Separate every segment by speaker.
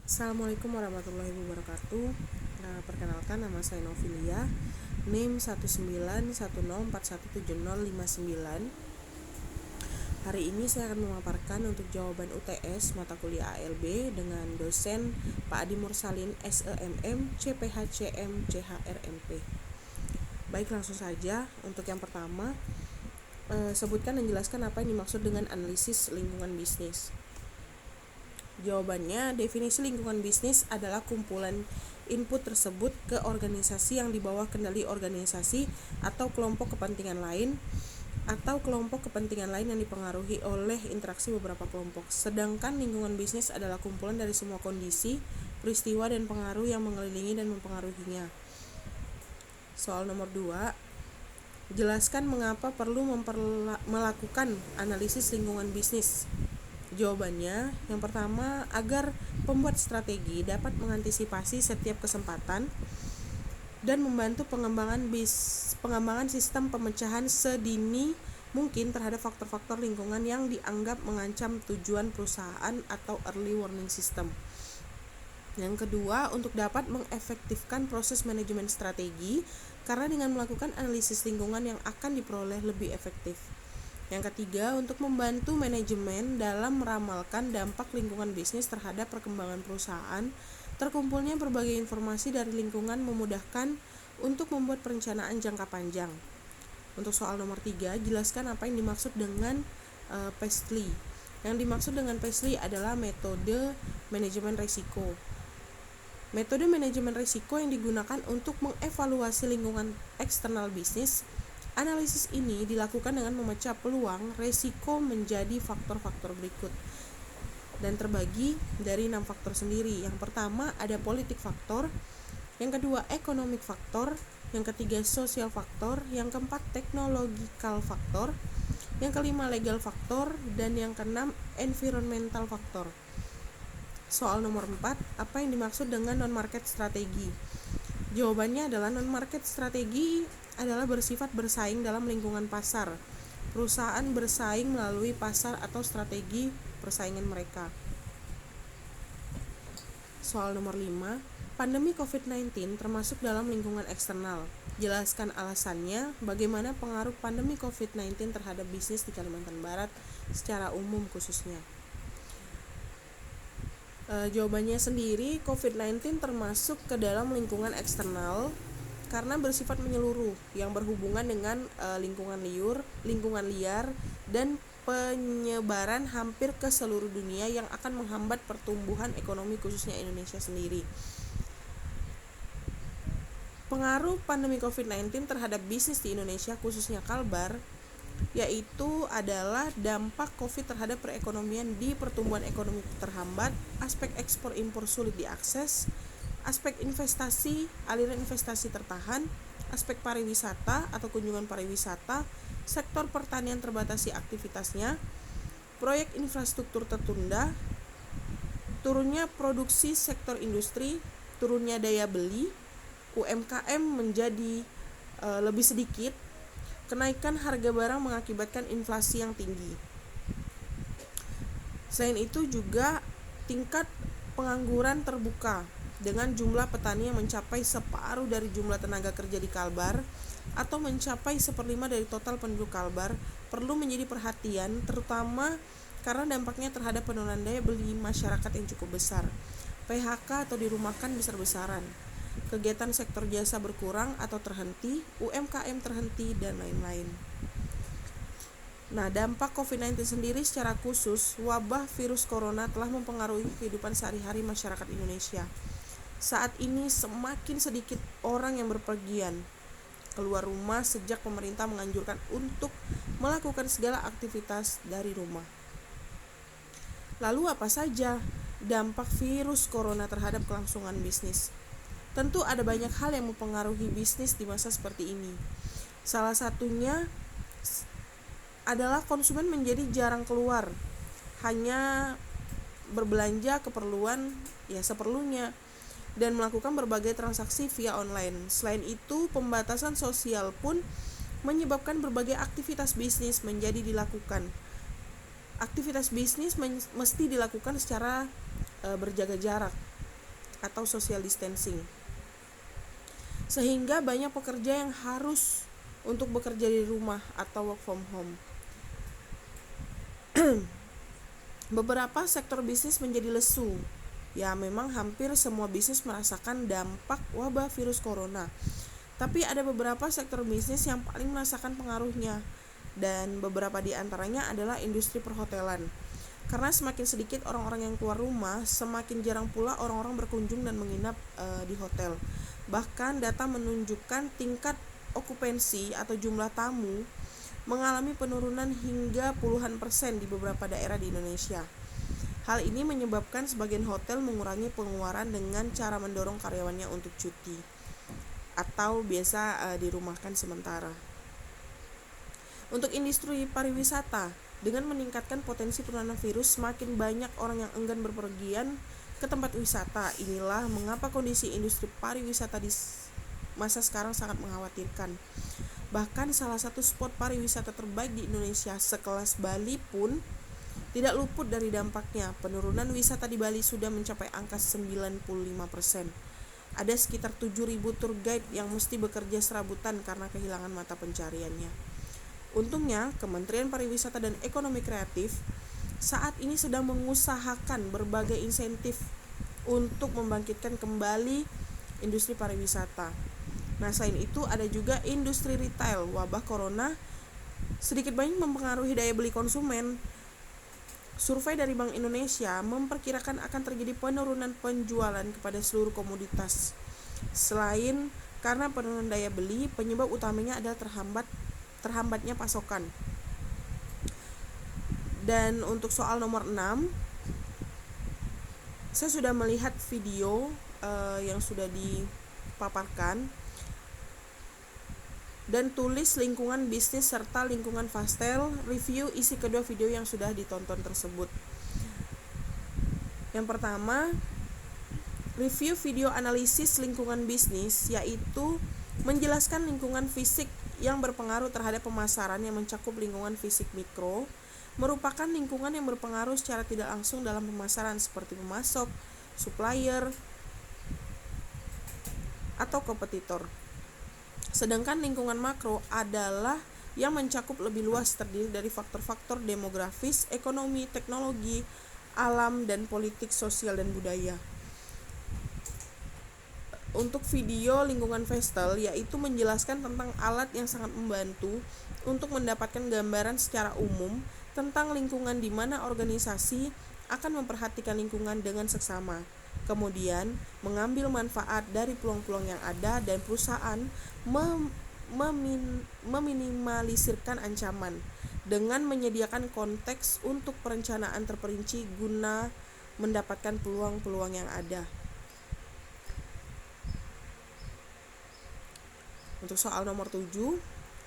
Speaker 1: Assalamualaikum warahmatullahi wabarakatuh. Perkenalkan, nama saya Novilia, NIM 19104170059. Hari ini saya akan memaparkan untuk jawaban UTS mata kuliah ALB dengan dosen Pak Adi Mursalin, SEMM, CPHCM, CHRMP. Baik, langsung saja. Untuk yang pertama, sebutkan dan jelaskan apa yang dimaksud dengan analisis lingkungan bisnis. Jawabannya, definisi lingkungan bisnis adalah kumpulan input tersebut ke organisasi yang di bawah kendali organisasi atau kelompok kepentingan lain yang dipengaruhi oleh interaksi beberapa kelompok. Sedangkan lingkungan bisnis adalah kumpulan dari semua kondisi, peristiwa, dan pengaruh yang mengelilingi dan mempengaruhinya. Soal nomor 2, jelaskan mengapa perlu melakukan analisis lingkungan bisnis. Jawabannya, yang pertama, agar pembuat strategi dapat mengantisipasi setiap kesempatan dan membantu pengembangan sistem pemecahan sedini mungkin terhadap faktor-faktor lingkungan yang dianggap mengancam tujuan perusahaan atau early warning system. Yang kedua, untuk dapat mengefektifkan proses manajemen strategi karena dengan melakukan analisis lingkungan yang akan diperoleh lebih efektif. Yang ketiga, untuk membantu manajemen dalam meramalkan dampak lingkungan bisnis terhadap perkembangan perusahaan. Terkumpulnya berbagai informasi dari lingkungan memudahkan untuk membuat perencanaan jangka panjang. Untuk soal nomor 3, jelaskan apa yang dimaksud dengan PESTLI. Yang dimaksud dengan PESTLI adalah metode manajemen risiko. Metode manajemen risiko yang digunakan untuk mengevaluasi lingkungan eksternal bisnis. Analisis ini dilakukan dengan memecah peluang risiko menjadi faktor-faktor berikut dan terbagi dari 6 faktor sendiri. Yang pertama ada politik faktor, yang kedua economic faktor, yang ketiga social faktor, yang keempat technological faktor, yang kelima legal faktor, dan yang keenam environmental faktor. Soal nomor 4, apa yang dimaksud dengan non-market strategi? Jawabannya adalah non-market strategi adalah bersifat bersaing dalam lingkungan pasar. Perusahaan bersaing melalui pasar atau strategi persaingan mereka. Soal nomor 5, pandemi COVID-19 termasuk dalam lingkungan eksternal. Jelaskan alasannya, bagaimana pengaruh pandemi COVID-19 terhadap bisnis di Kalimantan Barat secara umum khususnya. Jawabannya sendiri, COVID-19 termasuk ke dalam lingkungan eksternal karena bersifat menyeluruh yang berhubungan dengan lingkungan liar dan penyebaran hampir ke seluruh dunia yang akan menghambat pertumbuhan ekonomi khususnya Indonesia sendiri. Pengaruh pandemi COVID-19 terhadap bisnis di Indonesia khususnya Kalbar yaitu adalah dampak COVID terhadap perekonomian di pertumbuhan ekonomi terhambat, aspek ekspor impor sulit diakses, aspek investasi, aliran investasi tertahan, aspek pariwisata atau kunjungan pariwisata, sektor pertanian terbatasi aktivitasnya, proyek infrastruktur tertunda, turunnya produksi sektor industri, turunnya daya beli, UMKM menjadi lebih sedikit, kenaikan harga barang mengakibatkan inflasi yang tinggi. Selain itu juga tingkat pengangguran terbuka dengan jumlah petani yang mencapai separuh dari jumlah tenaga kerja di Kalbar atau mencapai 1/5 dari total penduduk Kalbar perlu menjadi perhatian, terutama karena dampaknya terhadap penurunan daya beli masyarakat yang cukup besar. PHK atau dirumahkan besar-besaran, kegiatan sektor jasa berkurang atau terhenti, UMKM terhenti, dan lain-lain. Nah, dampak COVID-19 sendiri secara khusus, wabah virus corona telah mempengaruhi kehidupan sehari-hari masyarakat Indonesia. Saat ini semakin sedikit orang yang berpergian keluar rumah sejak pemerintah menganjurkan untuk melakukan segala aktivitas dari rumah. Lalu apa saja dampak virus corona terhadap kelangsungan bisnis? Tentu ada banyak hal yang mempengaruhi bisnis di masa seperti ini. Salah satunya adalah konsumen menjadi jarang keluar, hanya berbelanja keperluan seperlunya dan melakukan berbagai transaksi via online. Selain itu, pembatasan sosial pun menyebabkan berbagai aktivitas bisnis menjadi dilakukan. Aktivitas bisnis mesti dilakukan secara berjaga jarak. atau social distancing. Sehingga banyak pekerja yang harus untuk bekerja di rumah atau work from home. Beberapa sektor bisnis menjadi lesu. Ya, memang hampir semua bisnis merasakan dampak wabah virus corona. Tapi ada beberapa sektor bisnis yang paling merasakan pengaruhnya, dan beberapa di antaranya adalah industri perhotelan. Karena semakin sedikit orang-orang yang keluar rumah, semakin jarang pula orang-orang berkunjung dan menginap di hotel. Bahkan data menunjukkan tingkat okupansi atau jumlah tamu mengalami penurunan hingga puluhan persen di beberapa daerah di Indonesia. Hal ini menyebabkan sebagian hotel mengurangi pengeluaran dengan cara mendorong karyawannya untuk cuti atau biasa dirumahkan sementara. Untuk industri pariwisata, dengan meningkatkan potensi penularan virus, semakin banyak orang yang enggan berpergian ke tempat wisata. Inilah mengapa kondisi industri pariwisata di masa sekarang sangat mengkhawatirkan. Bahkan salah satu spot pariwisata terbaik di Indonesia, sekelas Bali pun tidak luput dari dampaknya. Penurunan wisata di Bali sudah mencapai angka 95%. Ada sekitar 7.000 tour guide yang mesti bekerja serabutan karena kehilangan mata pencariannya. Untungnya, Kementerian Pariwisata dan Ekonomi Kreatif saat ini sedang mengusahakan berbagai insentif untuk membangkitkan kembali industri pariwisata. Nah, selain itu ada juga industri retail. Wabah corona sedikit banyak mempengaruhi daya beli konsumen. Survei dari Bank Indonesia memperkirakan akan terjadi penurunan penjualan kepada seluruh komoditas. Selain karena penurunan daya beli, penyebab utamanya adalah terhambatnya pasokan. Dan untuk soal nomor 6, saya sudah melihat video yang sudah dipaparkan, dan tulis lingkungan bisnis serta lingkungan Fastel, review isi kedua video yang sudah ditonton tersebut. Yang pertama, review video analisis lingkungan bisnis, yaitu menjelaskan lingkungan fisik yang berpengaruh terhadap pemasaran yang mencakup lingkungan fisik mikro, merupakan lingkungan yang berpengaruh secara tidak langsung dalam pemasaran seperti pemasok, supplier, atau kompetitor. Sedangkan lingkungan makro adalah yang mencakup lebih luas, terdiri dari faktor-faktor demografis, ekonomi, teknologi, alam, dan politik, sosial, dan budaya. Untuk video lingkungan Fastel, yaitu menjelaskan tentang alat yang sangat membantu untuk mendapatkan gambaran secara umum tentang lingkungan di mana organisasi akan memperhatikan lingkungan dengan seksama. Kemudian, mengambil manfaat dari peluang-peluang yang ada dan perusahaan meminimalisirkan ancaman dengan menyediakan konteks untuk perencanaan terperinci guna mendapatkan peluang-peluang yang ada. Untuk soal nomor 7,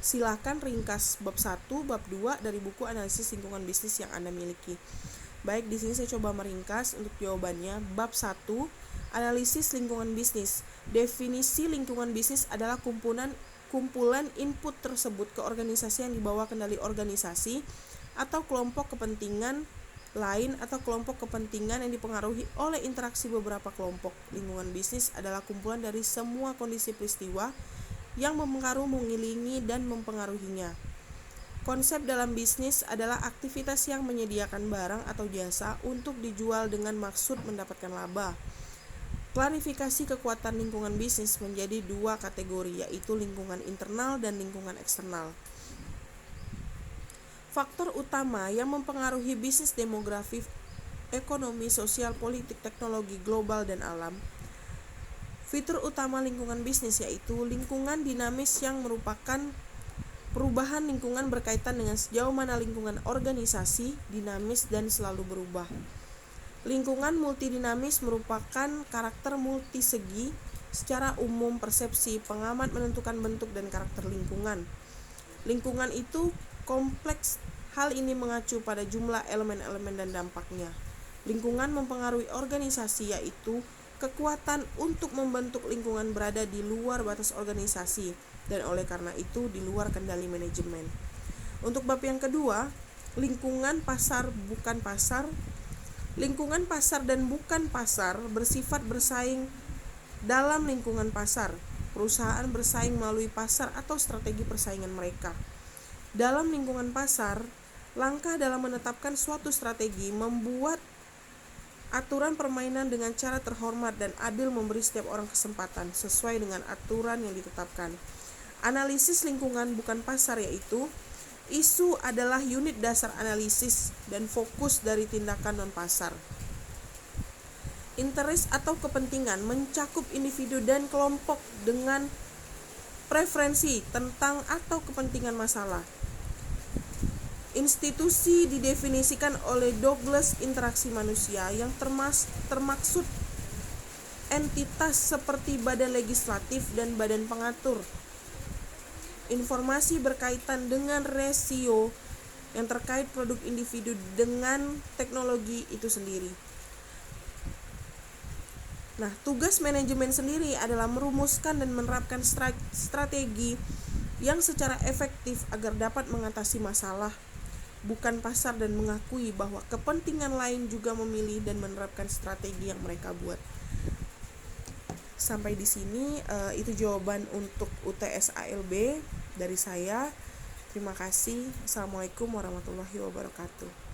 Speaker 1: silakan ringkas bab 1, bab 2 dari buku analisis lingkungan bisnis yang Anda miliki. Baik, di sini saya coba meringkas untuk jawabannya. Bab 1, analisis lingkungan bisnis. Definisi lingkungan bisnis adalah kumpulan input tersebut ke organisasi yang dibawa kendali organisasi atau kelompok kepentingan lain atau kelompok kepentingan yang dipengaruhi oleh interaksi beberapa kelompok. Lingkungan bisnis adalah kumpulan dari semua kondisi peristiwa yang mengiringi dan mempengaruhinya. Konsep dalam bisnis adalah aktivitas yang menyediakan barang atau jasa untuk dijual dengan maksud mendapatkan laba. Klarifikasi kekuatan lingkungan bisnis menjadi dua kategori, yaitu lingkungan internal dan lingkungan eksternal. Faktor utama yang mempengaruhi bisnis demografi, ekonomi, sosial, politik, teknologi, global, dan alam. Fitur utama lingkungan bisnis yaitu lingkungan dinamis yang merupakan perubahan lingkungan berkaitan dengan sejauh mana lingkungan organisasi dinamis dan selalu berubah. Lingkungan multidinamis merupakan karakter multisegi. Secara umum, persepsi pengamat menentukan bentuk dan karakter lingkungan. Lingkungan itu kompleks. Hal ini mengacu pada jumlah elemen-elemen dan dampaknya. Lingkungan mempengaruhi organisasi, yaitu kekuatan untuk membentuk lingkungan berada di luar batas organisasi dan oleh karena itu di luar kendali manajemen. Untuk bab yang kedua, lingkungan pasar bukan pasar. Lingkungan pasar dan bukan pasar bersifat bersaing dalam lingkungan pasar. Perusahaan bersaing melalui pasar atau strategi persaingan mereka. Dalam lingkungan pasar, langkah dalam menetapkan suatu strategi membuat aturan permainan dengan cara terhormat dan adil, memberi setiap orang kesempatan sesuai dengan aturan yang ditetapkan. Analisis lingkungan bukan pasar yaitu isu adalah unit dasar analisis dan fokus dari tindakan non-pasar. Interest atau kepentingan mencakup individu dan kelompok dengan preferensi tentang atau kepentingan masalah. Institusi didefinisikan oleh Douglas interaksi manusia yang termaksud entitas seperti badan legislatif dan badan pengatur. Informasi berkaitan dengan rasio yang terkait produk individu dengan teknologi itu sendiri. Nah, tugas manajemen sendiri adalah merumuskan dan menerapkan strategi yang secara efektif agar dapat mengatasi masalah, bukan pasar, dan mengakui bahwa kepentingan lain juga memilih dan menerapkan strategi yang mereka buat. Sampai di sini itu jawaban untuk UTS ALB dari saya. Terima kasih. Assalamualaikum warahmatullahi wabarakatuh.